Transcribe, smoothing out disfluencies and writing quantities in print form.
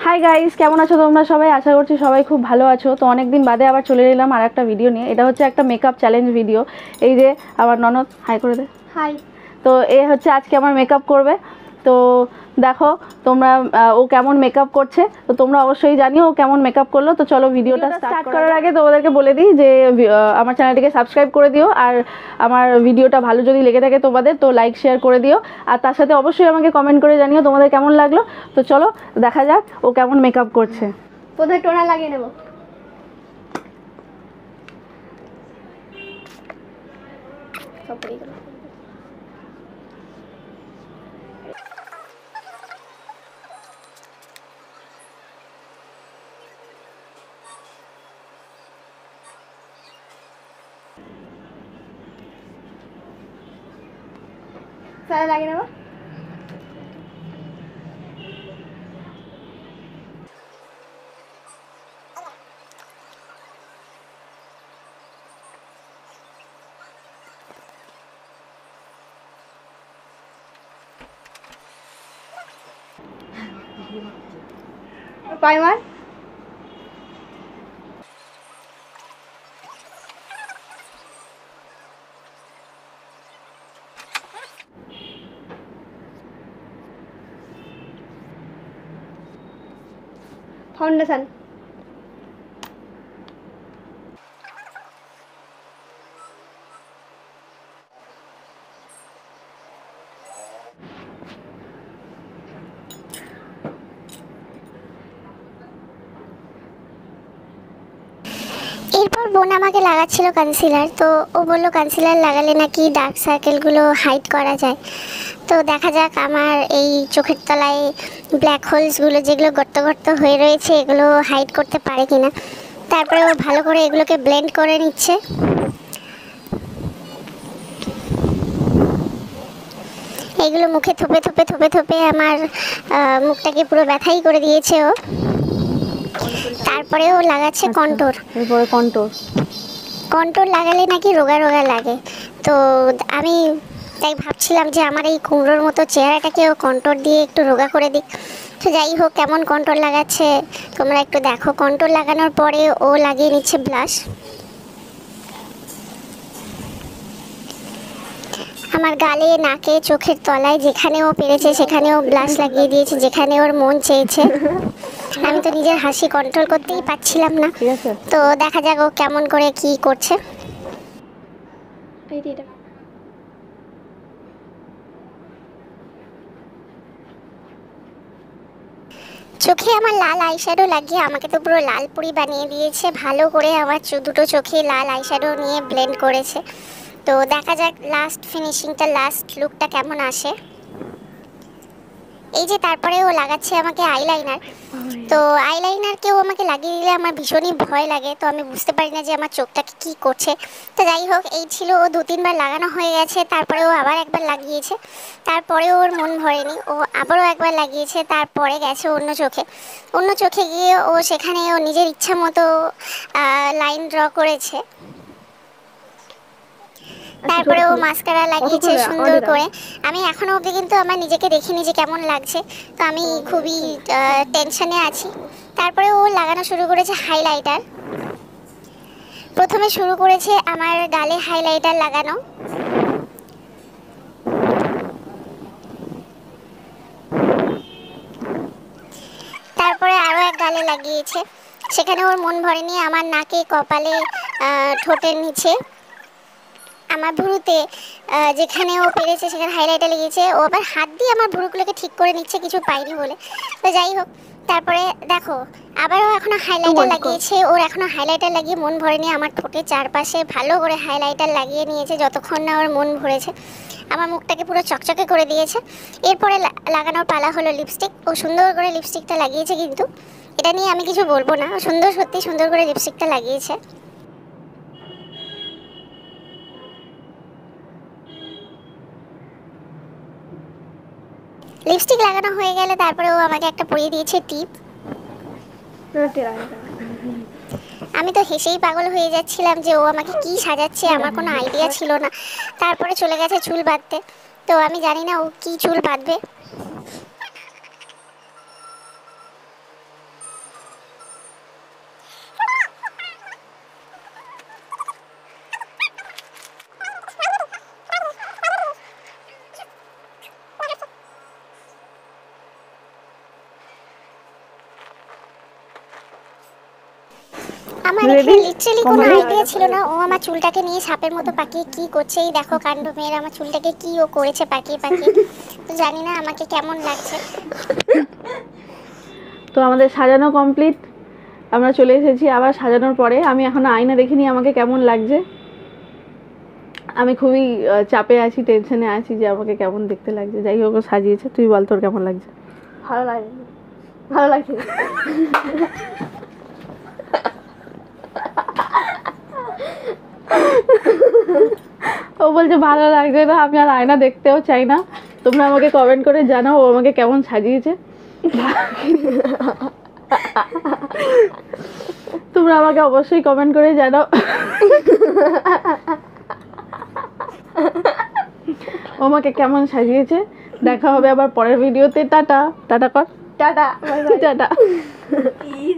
Hi guys, কেমন আছো তোমরা সবাই? আশা করছি সবাই খুব ভালো আছো। তো অনেক দিন বাদে আবার চলে এলাম আর একটা ভিডিও নিয়ে। এটা হচ্ছে একটা মেকআপ চ্যালেঞ্জ ভিডিও। এই যে আমার ননদ, হাই করে দে। হাই। তো এ হচ্ছে আজকে আমার মেকআপ করবে। তো দেখো তোমরা ও কেমন মেকআপ করছে। তো তোমরা অবশ্যই জানিও ও কেমন মেকআপ করলো। তো চলো ভিডিওটা স্টার্ট করার আগে তোমাদেরকে বলে দিই যে আমার চ্যানেলটিকে সাবস্ক্রাইব করে দিও, আর আমার ভিডিওটা ভালো যদি লেগে থাকে তোমাদের তো লাইক শেয়ার করে দিও, আর তার সাথে অবশ্যই আমাকে কমেন্ট করে জানিও তোমাদের কেমন লাগলো। তো চলো দেখা যাক ও কেমন মেকআপ করছে। প্রথমে টোনার লাগিয়ে নেব। সব পড়ে গেল। স্যার লাগিয়ে নেব। প্রাইমার, ফাউন্ডেশন, এরপর বোন আমাকে লাগাচ্ছিল কনসিলার। তো ও বললো কনসিলার লাগালে নাকি ডার্ক সার্কেলগুলো হাইড করা যায়। তো দেখা যাক আমার এই চোখের তলায় ব্ল্যাক হোলসগুলো যেগুলো গর্ত গর্ত হয়ে রয়েছে এগুলো হাইড করতে পারে কিনা। তারপরে ও ভালো করে এগুলোকে ব্লেন্ড করে নিচ্ছে। এগুলো মুখে থোপে থোপে থোপে থোপে আমার মুখটাকে পুরো ব্যথাই করে দিয়েছে ও। তারপরে ও লাগাচ্ছে কন্ট্যুর। এরপরে কন্ট্যুর লাগালে নাকি রোগা রোগা লাগে। তো আমি তাই ভাবছিলাম যে আমার এই কুমড়োর মতো চেহারাটাকেও কন্ট্যুর দিয়ে একটু রোগা করে দিই। তো যাই হোক, কেমন কন্ট্যুর লাগাচ্ছে তোমরা একটু দেখো। কন্ট্যুর লাগানোর পরে ও লাগিয়ে নিচ্ছে ব্লাশ। আমার গালে, নাকে, চোখের তলায় যেখানে ও পেরেছে সেখানেও ব্লাশ লাগিয়ে দিয়েছে, যেখানে ওর মন চেয়েছে। আমি তো নিজের হাসি কন্ট্রোল করতেই পারছিলাম না। তো দেখা যাক ও কেমন করে কি করছে। চোখে আমার লাল আইশ্যাডো লাগিয়ে আমাকে তো পুরো লাল পুরি বানিয়ে দিয়েছে। ভালো করে আমার দুটো চোখে লাল আইশ্যাডো নিয়ে ব্লেন্ড করেছে। তো দেখা যাক লাস্ট ফিনিশিংটা, লাস্ট লুকটা কেমন আসে। এই যে তারপরে ও লাগাচ্ছে আমাকে আইলাইনার। তো আইলাইনারকেও আমাকে লাগিয়ে দিলে আমার ভীষণই ভয় লাগে। তো আমি বুঝতে পারি না যে আমার চোখটাকে কি করছে। তো যাই হোক, এই ছিল, ও 2-3 বার লাগানো হয়ে গেছে। তারপরে ও আবার একবার লাগিয়েছে। তারপরে ওর মন ভরেনি, ও আবারও একবার লাগিয়েছে। তারপরে গেছে অন্য চোখে গিয়ে ও সেখানে ও নিজের ইচ্ছা মতো লাইন ড্র করেছে। তারপরে ও মাস্কারা লাগিয়েছে সুন্দর করে। আমি এখনো অবধি কিন্তু আমার নিজেকে দেখিনি যে কেমন লাগছে। তো আমি খুবই টেনশনে আছি। তারপরে ও লাগানো শুরু করেছে হাইলাইটার। প্রথমে শুরু করেছে আমার গালে হাইলাইটার লাগানো। তারপরে আরও এক গালে লাগিয়েছে, সেখানে ওর মন ভরেনি। আমার নাকে, কপালে, ঠোঁটের নিচে, আমার ভুরুতে যেখানে ও পেরেছে সেখানে হাইলাইটার লেগেছে। ও আবার হাত দিয়ে আমার ভুরুগুলোকে ঠিক করে নিচ্ছে কিছু পাইনি বলে। তো যাই হোক, তারপরে দেখো আবারও এখনো হাইলাইটার লাগিয়েছে। ওর এখনো হাইলাইটার লাগিয়ে মন ভরেনি। আমার ঠোঁটের চারপাশে ভালো করে হাইলাইটার লাগিয়ে নিয়েছে যতক্ষণ না ওর মন ভরেছে। আমার মুখটাকে পুরো চকচকে করে দিয়েছে। এরপরে লাগানোর পালা হলো লিপস্টিক। ও সুন্দর করে লিপস্টিকটা লাগিয়েছে, কিন্তু এটা নিয়ে আমি কিছু বলবো না। সত্যি সুন্দর করে লিপস্টিকটা লাগিয়েছে। লিপস্টিক লাগানো হয়ে গেলে তারপরে ও আমাকে একটা পরিয়ে দিয়েছে টিপ। আমি তো হেসেই পাগল হয়ে যাচ্ছিলাম যে ও আমাকে কি সাজাচ্ছে, আমার কোনো আইডিয়া ছিল না। তারপরে চলে গেছে চুল বাঁধতে। তো আমি জানি না ও কি চুল বাঁধবে। আমার Ready? এখানে লিটারালি কোনো Complete? আইডিয়া ছিল না। ও আমার চুলটাকে নিয়ে সাপের মতো পাকিয়ে কি করছে। এই দেখো কাণ্ড, মেয়ের আমার চুলটাকে কি ও করেছে পাকিয়ে পাকিয়ে। তো জানি না আমাকে কেমন লাগছে। তো আমাদের সাজানো কমপ্লিট, আমরা চলে এসেছি আবার সাজানোর পরে। আমি এখনো আয়না দেখিনি আমাকে কেমন লাগছে। আমি খুবই চাপে আছি, টেনশনে আছি যে আমাকে কেমন দেখতে লাগছে। যাই হোক, ও সাজিয়েছে। তুই বল তোর কেমন লাগছে? ভালো লাগে, ভালো লাগছে। ও বলছে ভালো লাগছে না, আমি আর আয়না দেখতেও চাই না। তোমরা আমাকে কমেন্ট করে জানাও ও আমাকে কেমন সাজিয়েছে। তোমরা আমাকে অবশ্যই কমেন্ট করে জানাও ও আমাকে কেমন সাজিয়েছে। দেখা হবে আবার পরের ভিডিওতে। টাটা। টাটা কর। টাটা। টাটা।